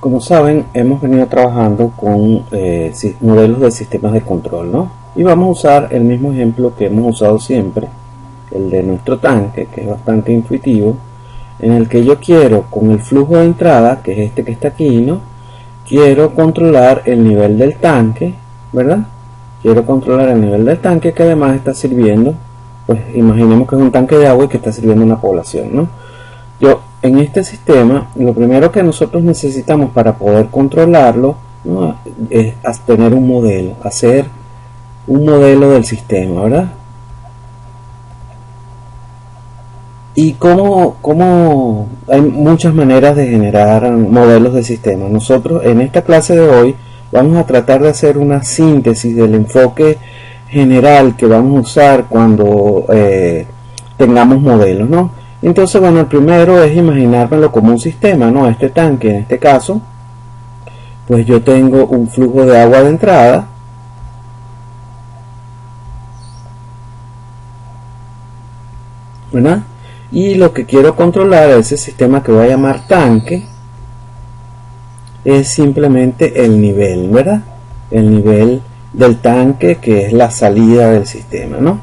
Como saben, hemos venido trabajando con modelos de sistemas de control, ¿no? Y vamos a usar el mismo ejemplo que hemos usado siempre, el de nuestro tanque, que es bastante intuitivo, en el que yo quiero, con el flujo de entrada, que es este que está aquí, ¿no? Quiero controlar el nivel del tanque, ¿verdad? Quiero controlar el nivel del tanque, que además está sirviendo, pues imaginemos que es un tanque de agua y que está sirviendo a una población, ¿no? En este sistema, lo primero que nosotros necesitamos para poder controlarlo, ¿no?, es tener un modelo, hacer un modelo del sistema, ¿verdad? Y como hay muchas maneras de generar modelos de sistema. Nosotros en esta clase de hoy vamos a tratar de hacer una síntesis del enfoque general que vamos a usar cuando tengamos modelos, ¿no? Entonces, bueno, el primero es imaginármelo como un sistema, ¿no? Este tanque, en este caso, pues yo tengo un flujo de agua de entrada, ¿verdad? Y lo que quiero controlar a ese sistema que voy a llamar tanque es simplemente el nivel, ¿verdad? El nivel del tanque, que es la salida del sistema, ¿no?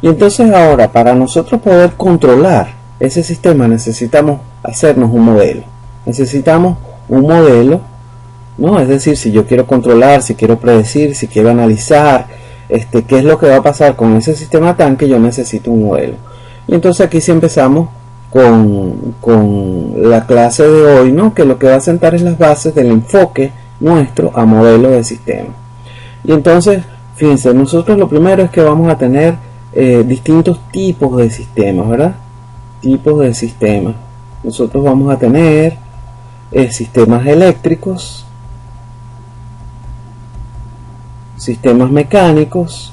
Y entonces ahora, para nosotros poder controlar ese sistema, necesitamos hacernos un modelo. Necesitamos un modelo, ¿no? Es decir, si yo quiero controlar, si quiero predecir, si quiero analizar qué es lo que va a pasar con ese sistema tanque, yo necesito un modelo. Y entonces aquí sí empezamos con la clase de hoy, ¿no? Que lo que va a sentar es las bases del enfoque nuestro a modelo de sistema. Y entonces, fíjense, nosotros lo primero es que vamos a tener distintos tipos de sistemas, ¿verdad? Tipos de sistemas. Nosotros vamos a tener sistemas eléctricos, sistemas mecánicos.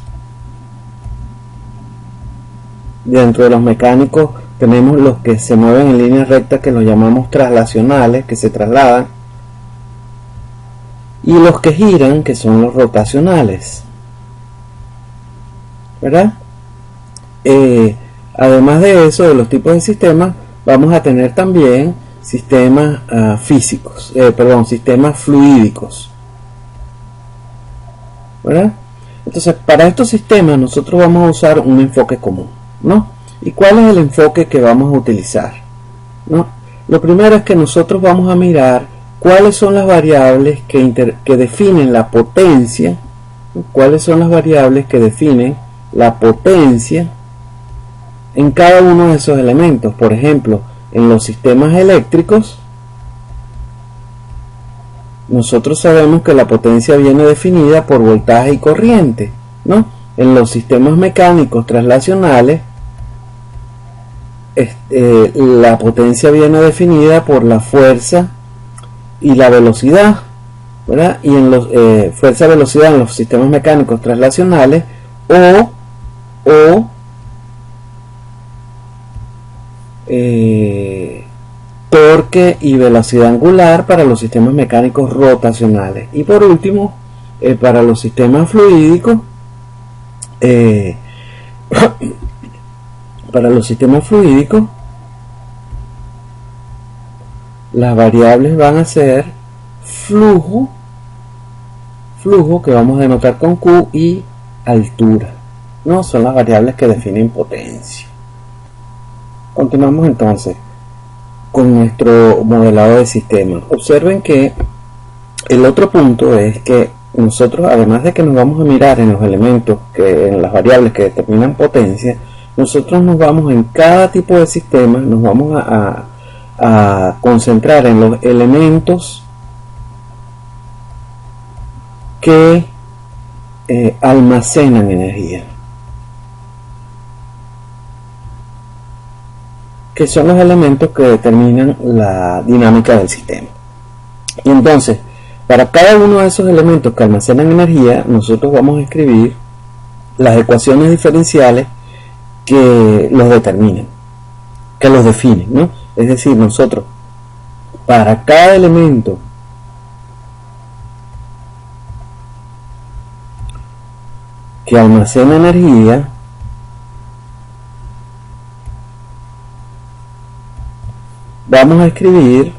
Dentro de los mecánicos tenemos los que se mueven en línea recta, que los llamamos traslacionales, que se trasladan, y los que giran, que son los rotacionales, ¿verdad? Además de eso, de los tipos de sistemas, vamos a tener también sistemas sistemas fluídicos, ¿verdad? Entonces, para estos sistemas nosotros vamos a usar un enfoque común, ¿no? ¿Y cuál es el enfoque que vamos a utilizar? ¿No? Lo primero es que nosotros vamos a mirar cuáles son las variables que definen la potencia, ¿no? Cuáles son las variables que definen la potencia en cada uno de esos elementos. Por ejemplo, en los sistemas eléctricos, nosotros sabemos que la potencia viene definida por voltaje y corriente, ¿no? En los sistemas mecánicos traslacionales, la potencia viene definida por la fuerza y la velocidad, ¿verdad? Y en los fuerza-velocidad en los sistemas mecánicos traslacionales, o torque y velocidad angular para los sistemas mecánicos rotacionales. Y por último, para los sistemas fluídicos, las variables van a ser flujo, que vamos a denotar con Q, y altura, ¿no? Son las variables que definen potencia. Continuamos entonces con nuestro modelado de sistemas. Observen que el otro punto es que nosotros, además de que nos vamos a mirar en los elementos, en las variables que determinan potencia, nosotros nos vamos en cada tipo de sistema, nos vamos a concentrar en los elementos que almacenan energía, que son los elementos que determinan la dinámica del sistema. Y entonces, para cada uno de esos elementos que almacenan energía, nosotros vamos a escribir las ecuaciones diferenciales que los determinan, que los definen, ¿no? Es decir, nosotros, para cada elemento que almacena energía, vamos a escribir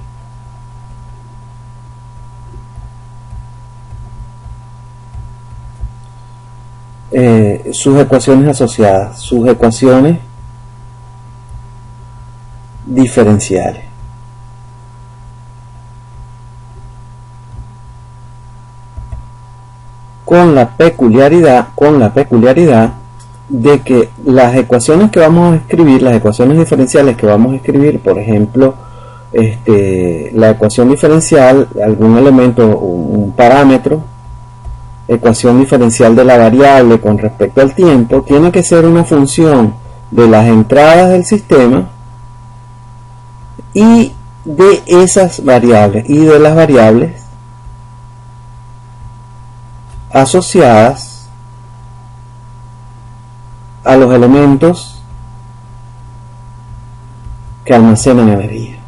sus ecuaciones asociadas, sus ecuaciones diferenciales. Con la peculiaridad de que las ecuaciones que vamos a escribir, las ecuaciones diferenciales que vamos a escribir, por ejemplo, la ecuación diferencial, algún elemento, un parámetro, ecuación diferencial de la variable con respecto al tiempo, tiene que ser una función de las entradas del sistema y de esas variables y de las variables asociadas a los elementos que almacenan energía.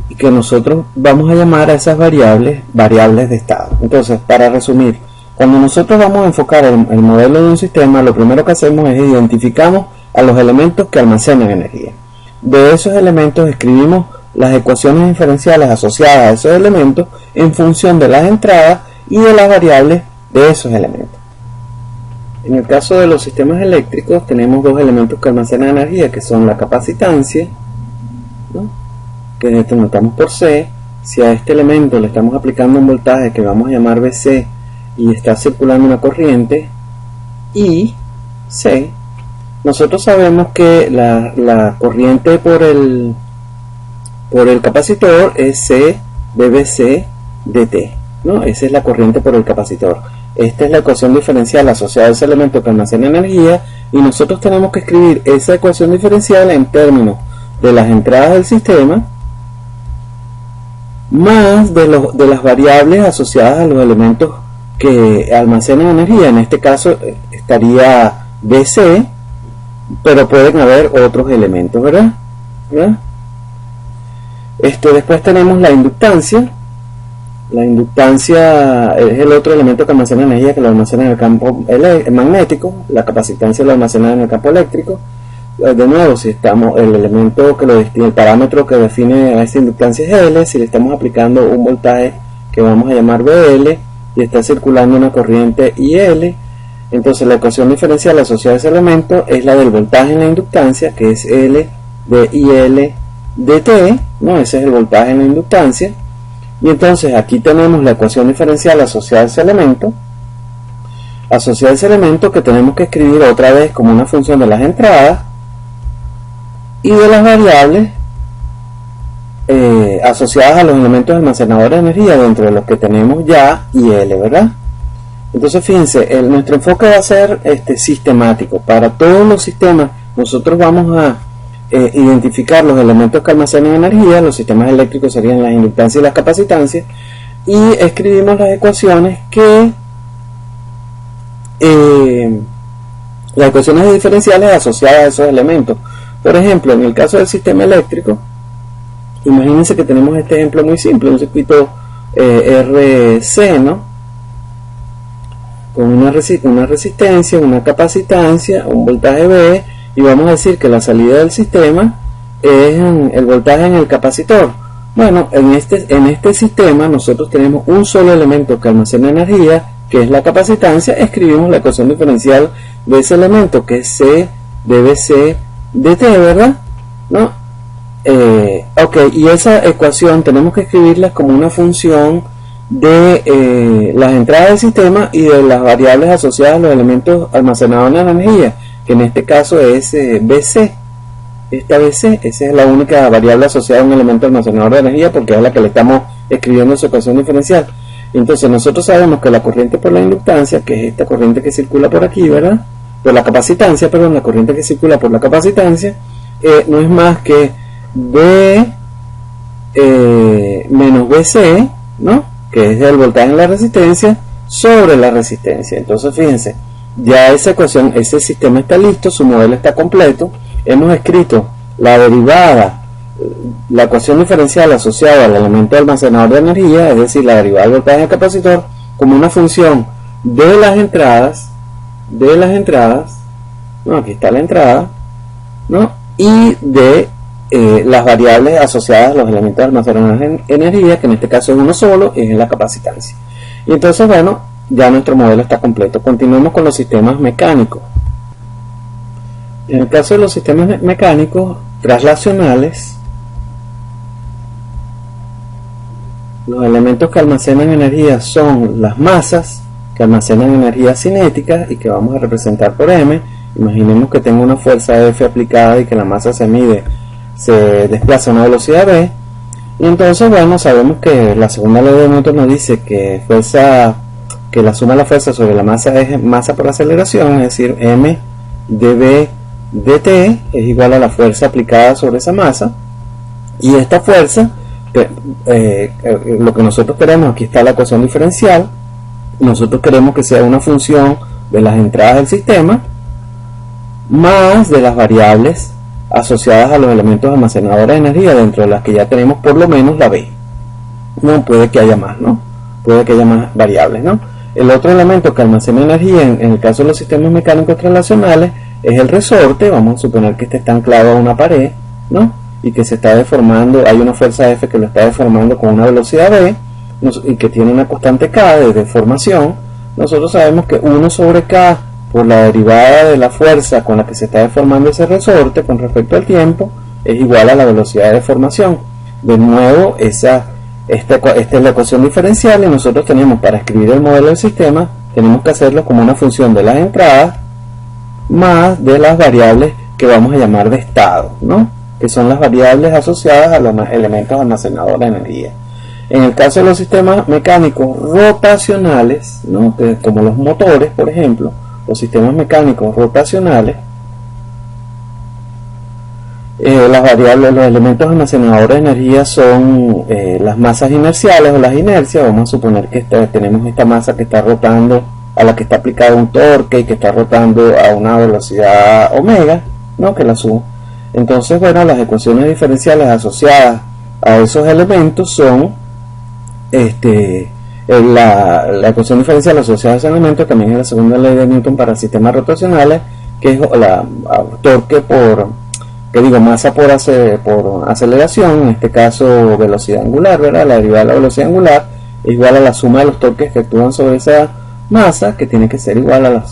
Y que nosotros vamos a llamar a esas variables de estado. Entonces, para resumir, cuando nosotros vamos a enfocar el modelo de un sistema, lo primero que hacemos es identificamos a los elementos que almacenan energía. De esos elementos escribimos las ecuaciones diferenciales asociadas a esos elementos en función de las entradas y de las variables de esos elementos. En el caso de los sistemas eléctricos tenemos dos elementos que almacenan energía, que son la capacitancia, ¿no?, que notamos por C. Si a este elemento le estamos aplicando un voltaje que vamos a llamar BC y está circulando una corriente I, C, nosotros sabemos que la corriente por el capacitor es C de BC dt, ¿no? Esa es la corriente por el capacitor. Esta es la ecuación diferencial asociada a ese elemento que almacena energía, y nosotros tenemos que escribir esa ecuación diferencial en términos de las entradas del sistema más de las variables asociadas a los elementos que almacenan energía. En este caso estaría BC, pero pueden haber otros elementos, ¿verdad? Después tenemos la inductancia. La inductancia es el otro elemento que almacena energía, que lo almacena en el campo magnético. La capacitancia lo almacena en el campo eléctrico. De nuevo, si estamos, el elemento que el parámetro que define a esta inductancia es L. Si le estamos aplicando un voltaje que vamos a llamar BL y está circulando una corriente IL, entonces la ecuación diferencial asociada a ese elemento es la del voltaje en la inductancia, que es L de IL dt, ¿no? Ese es el voltaje en la inductancia. Y entonces aquí tenemos la ecuación diferencial asociada a ese elemento, que tenemos que escribir otra vez como una función de las entradas y de las variables asociadas a los elementos almacenadores de energía, dentro de los que tenemos ya IL, ¿verdad? Entonces fíjense, nuestro enfoque va a ser sistemático. Para todos los sistemas nosotros vamos a identificar los elementos que almacenan energía. Los sistemas eléctricos serían las inductancias y las capacitancias, y escribimos las ecuaciones las ecuaciones diferenciales asociadas a esos elementos. Por ejemplo, en el caso del sistema eléctrico, imagínense que tenemos este ejemplo muy simple, un circuito RC, ¿no?, con una resistencia, una capacitancia, un voltaje B, y vamos a decir que la salida del sistema es el voltaje en el capacitor. Bueno, en este sistema nosotros tenemos un solo elemento que almacena energía, que es la capacitancia. Escribimos la ecuación diferencial de ese elemento, que es C de BC dt, ¿verdad? ¿No? Ok, y esa ecuación tenemos que escribirla como una función de las entradas del sistema y de las variables asociadas a los elementos almacenados en energía, que en este caso es BC. Esta BC, esa es la única variable asociada a un elemento almacenador de energía, porque es la que le estamos escribiendo su ecuación diferencial. Entonces nosotros sabemos que la corriente por la inductancia, que es esta corriente que circula por aquí, ¿verdad?, por la capacitancia, perdón, la corriente que circula por la capacitancia, no es más que B menos BC, ¿no?, que es el voltaje en la resistencia, sobre la resistencia. Entonces fíjense, ya esa ecuación, ese sistema está listo, su modelo está completo. Hemos escrito la derivada, la ecuación diferencial asociada al elemento almacenador de energía, es decir, la derivada del voltaje del capacitor, como una función de las entradas, ¿no?, aquí está la entrada, ¿no?, y de las variables asociadas a los elementos de almacenaje de energía, que en este caso es uno solo, es la capacitancia. Y entonces, bueno, ya nuestro modelo está completo. Continuemos con los sistemas mecánicos. En el caso de los sistemas mecánicos traslacionales, los elementos que almacenan energía son las masas, que almacenan energía cinética y que vamos a representar por M. Imaginemos que tengo una fuerza F aplicada y que la masa se desplaza a una velocidad v. Y entonces, bueno, sabemos que la segunda ley de Newton nos dice que la suma de la fuerza sobre la masa es masa por aceleración, es decir, m dv dt es igual a la fuerza aplicada sobre esa masa. Y esta fuerza, lo que nosotros queremos, aquí está la ecuación diferencial, nosotros queremos que sea una función de las entradas del sistema más de las variables asociadas a los elementos almacenadores de energía, dentro de las que ya tenemos por lo menos la B. No puede que haya más, ¿no? Puede que haya más variables, ¿no? El otro elemento que almacena energía en el caso de los sistemas mecánicos traslacionales es el resorte. Vamos a suponer que este está anclado a una pared, ¿no? Y que se está deformando, hay una fuerza F que lo está deformando con una velocidad V y que tiene una constante K de deformación. Nosotros sabemos que 1 sobre K por la derivada de la fuerza con la que se está deformando ese resorte con respecto al tiempo es igual a la velocidad de deformación. De nuevo, esta es la ecuación diferencial, y nosotros tenemos, para escribir el modelo del sistema, tenemos que hacerlo como una función de las entradas más de las variables que vamos a llamar de estado, ¿no? Que son las variables asociadas a los elementos almacenadores de energía. En el caso de los sistemas mecánicos rotacionales, ¿no? Como los motores, por ejemplo, los sistemas mecánicos rotacionales, las variables, los elementos almacenadores de energía son las masas inerciales o las inercias. Vamos a suponer que tenemos esta masa que está rotando, a la que está aplicado un torque y que está rotando a una velocidad omega, ¿no? Que la suma. Entonces, bueno, las ecuaciones diferenciales asociadas a esos elementos son la ecuación diferencial asociada a ese elemento, también es la segunda ley de Newton para sistemas rotacionales, que es la torque masa por aceleración, en este caso velocidad angular, ¿verdad? La derivada de la velocidad angular es igual a la suma de los torques que actúan sobre esa masa, que tiene que ser igual a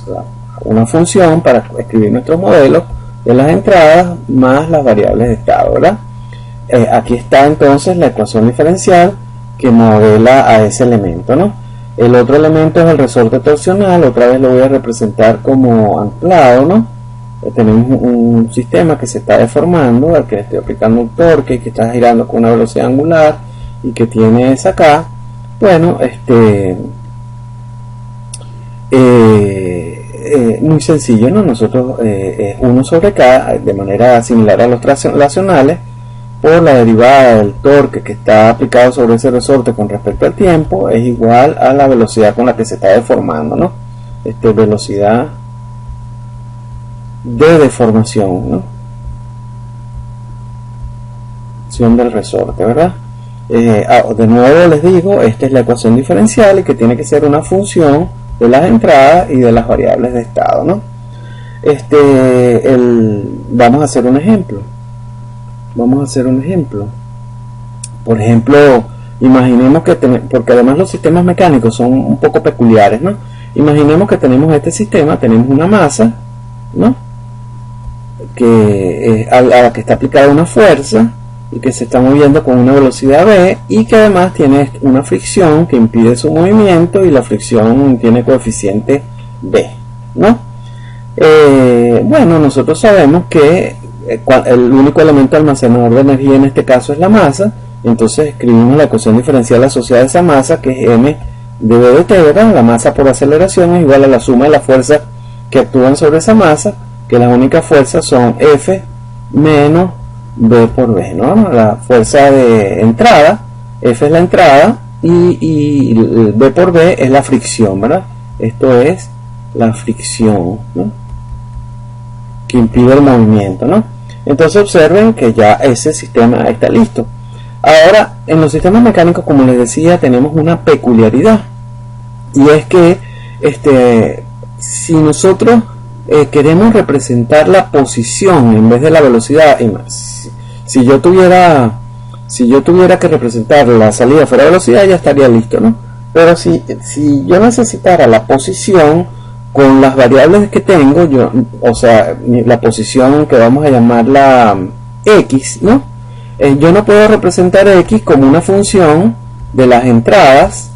una función para escribir nuestros modelos de las entradas más las variables de estado, ¿verdad? Aquí está entonces la ecuación diferencial que modela a ese elemento, ¿no? El otro elemento es el resorte torsional. Otra vez lo voy a representar como anclado, ¿no? Tenemos un sistema que se está deformando, al que le estoy aplicando un torque y que está girando con una velocidad angular y que tiene esa K. Bueno, muy sencillo, ¿no? Nosotros 1 sobre K, de manera similar a los traslacionales, por la derivada del torque que está aplicado sobre ese resorte con respecto al tiempo, es igual a la velocidad con la que se está deformando, ¿no? Velocidad de deformación, ¿no? Acción del resorte, ¿verdad? De nuevo les digo, esta es la ecuación diferencial y que tiene que ser una función de las entradas y de las variables de estado, ¿no? Vamos a hacer un ejemplo. Por ejemplo, imaginemos que porque además los sistemas mecánicos son un poco peculiares, ¿no? Imaginemos que tenemos este sistema, tenemos una masa, ¿no? A la que está aplicada una fuerza y que se está moviendo con una velocidad v, y que además tiene una fricción que impide su movimiento, y la fricción tiene coeficiente v, ¿no? Bueno, nosotros sabemos que el único elemento almacenador de energía en este caso es la masa. Entonces escribimos la ecuación diferencial asociada a esa masa, que es m dv dt, ¿verdad? La masa por aceleración es igual a la suma de las fuerzas que actúan sobre esa masa, que las únicas fuerzas son F menos V por V, ¿no? La fuerza de entrada, F es la entrada, y V por V es la fricción, ¿verdad? Esto es la fricción, ¿no? Que impide el movimiento, ¿no? Entonces observen que ya ese sistema está listo. Ahora, en los sistemas mecánicos, como les decía, tenemos una peculiaridad, y es que si nosotros queremos representar la posición en vez de la velocidad, si yo tuviera que representar la salida fuera de velocidad, ya estaría listo, ¿no? Pero si yo necesitara la posición con las variables que tengo, o sea, la posición que vamos a llamarla X, ¿no? Yo no puedo representar X como una función de las entradas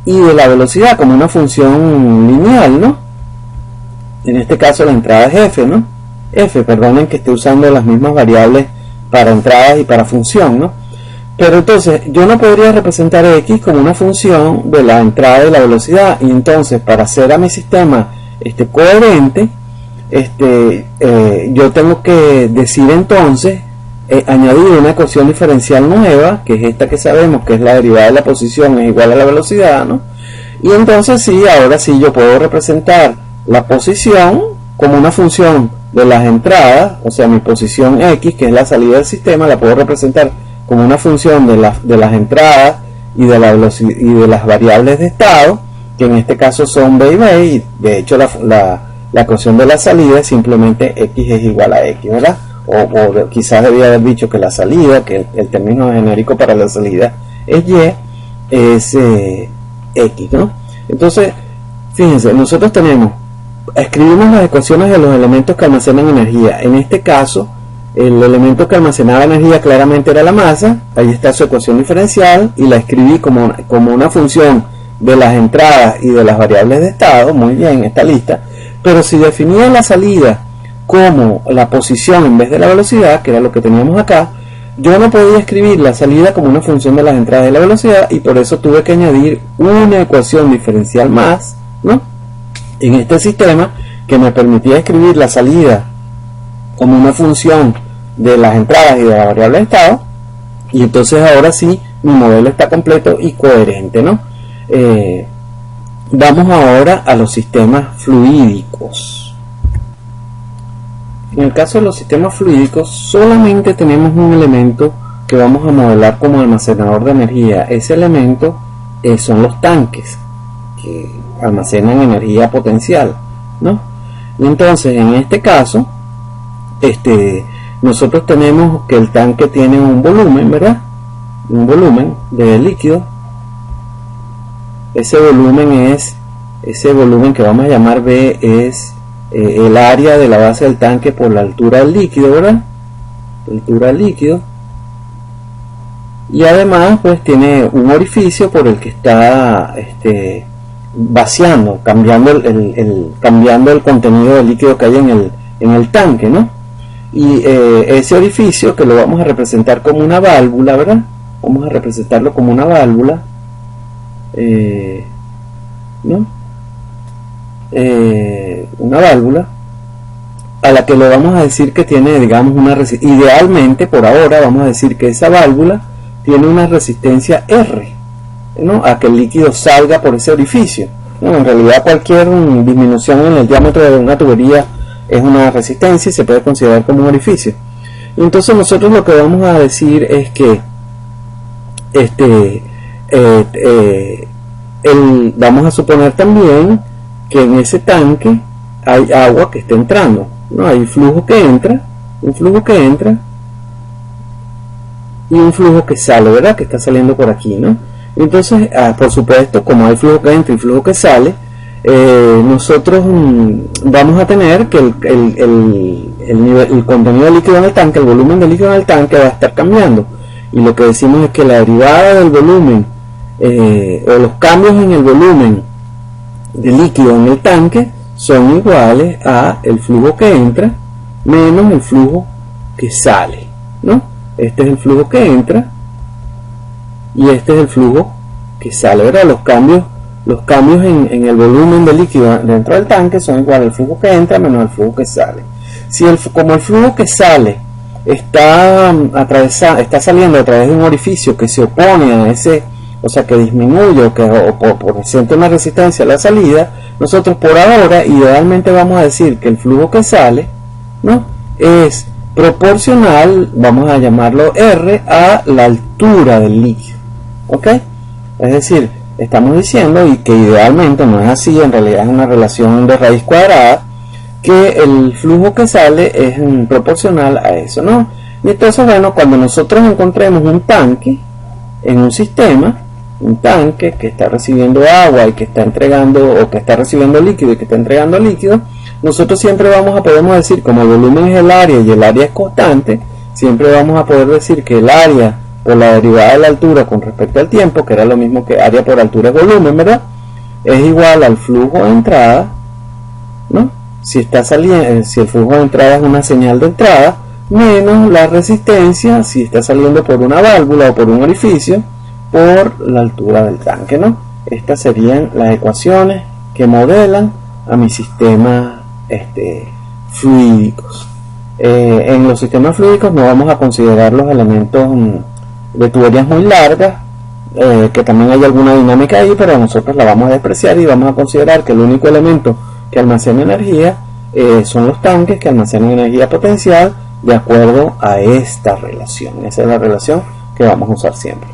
y de la velocidad como una función lineal, ¿no? En este caso la entrada es F, ¿no? Perdonen que esté usando las mismas variables para entradas y para función, ¿no? Pero entonces yo no podría representar X como una función de la entrada y la velocidad, y entonces para hacer a mi sistema coherente, yo tengo que decir entonces, añadir una ecuación diferencial nueva, que es esta que sabemos que es la derivada de la posición es igual a la velocidad, ¿no? Y entonces sí, ahora sí yo puedo representar la posición como una función de las entradas, o sea, mi posición X, que es la salida del sistema, la puedo representar como una función de las entradas y de la velocidad y de las variables de estado, que en este caso son B y B, y de hecho la ecuación de la salida es simplemente X es igual a X, ¿verdad? O quizás debía haber dicho que la salida, que el término genérico para la salida es Y, es X, ¿no? Entonces, fíjense, nosotros escribimos las ecuaciones de los elementos que almacenan energía. En este caso, el elemento que almacenaba energía claramente era la masa. Ahí está su ecuación diferencial y la escribí como una función de las entradas y de las variables de estado. Muy bien, está lista. Pero si definía la salida como la posición en vez de la velocidad, que era lo que teníamos acá, yo no podía escribir la salida como una función de las entradas y la velocidad, y por eso tuve que añadir una ecuación diferencial más, ¿no?, en este sistema, que me permitía escribir la salida como una función de las entradas y de la variable de estado, y entonces ahora sí mi modelo está completo y coherente, ¿no? Vamos ahora a los sistemas fluídicos. En el caso de los sistemas fluídicos solamente tenemos un elemento que vamos a modelar como almacenador de energía. Ese elemento son los tanques que almacenan energía potencial, ¿no? Y entonces en este caso nosotros tenemos que el tanque tiene un volumen, ¿verdad? Un volumen de líquido. Ese volumen que vamos a llamar B es el área de la base del tanque por la altura del líquido, ¿verdad? La altura del líquido. Y además pues tiene un orificio por el que está vaciando, cambiando el contenido del líquido que hay en el tanque, ¿no? Y ese orificio, que lo vamos a representar como una válvula, ¿verdad? Vamos a representarlo como una válvula, ¿no? Una válvula a la que le vamos a decir que tiene, digamos, una resistencia. Idealmente, por ahora, vamos a decir que esa válvula tiene una resistencia R, ¿no?, a que el líquido salga por ese orificio, ¿no? En realidad cualquier disminución en el diámetro de una tubería es una resistencia y se puede considerar como un orificio. Y entonces nosotros lo que vamos a decir es que vamos a suponer también que en ese tanque hay agua que está entrando, ¿no? Hay flujo que entra, un flujo que entra y un flujo que sale, ¿verdad?, que está saliendo por aquí, ¿no? Entonces, por supuesto, como hay flujo que entra y flujo que sale, nosotros vamos a tener que el contenido de líquido en el tanque, el volumen de líquido en el tanque va a estar cambiando, y lo que decimos es que la derivada del volumen o los cambios en el volumen de líquido en el tanque son iguales a el flujo que entra menos el flujo que sale, ¿no? Este es el flujo que entra y este es el flujo que sale, ¿verdad? Los cambios en el volumen de líquido dentro del tanque son iguales al flujo que entra menos el flujo que sale. Como el flujo que sale está saliendo a través de un orificio que se opone a ese, o sea, que disminuye o siente una resistencia a la salida, nosotros por ahora idealmente vamos a decir que el flujo que sale, ¿no?, es proporcional, vamos a llamarlo R, a la altura del líquido, ¿ok? Es decir, estamos diciendo, y que idealmente no es así, en realidad es una relación de raíz cuadrada, que el flujo que sale es proporcional a eso, ¿no? Y entonces, bueno, cuando nosotros encontremos un tanque en un sistema, un tanque que está recibiendo agua y que está entregando, o que está recibiendo líquido y que está entregando líquido, nosotros siempre podemos decir, como el volumen es el área y el área es constante, siempre vamos a poder decir que el área por la derivada de la altura con respecto al tiempo, que era lo mismo que área por altura es volumen, ¿verdad?, es igual al flujo de entrada, ¿no? Si está saliendo, si el flujo de entrada es una señal de entrada, menos la resistencia si está saliendo por una válvula o por un orificio, por la altura del tanque, ¿no? Estas serían las ecuaciones que modelan a mis sistemas fluídicos. En los sistemas fluídicos no vamos a considerar los elementos de tuberías muy largas, que también hay alguna dinámica ahí, pero nosotros la vamos a despreciar y vamos a considerar que el único elemento que almacena energía son los tanques que almacenan energía potencial de acuerdo a esta relación. Esa es la relación que vamos a usar siempre.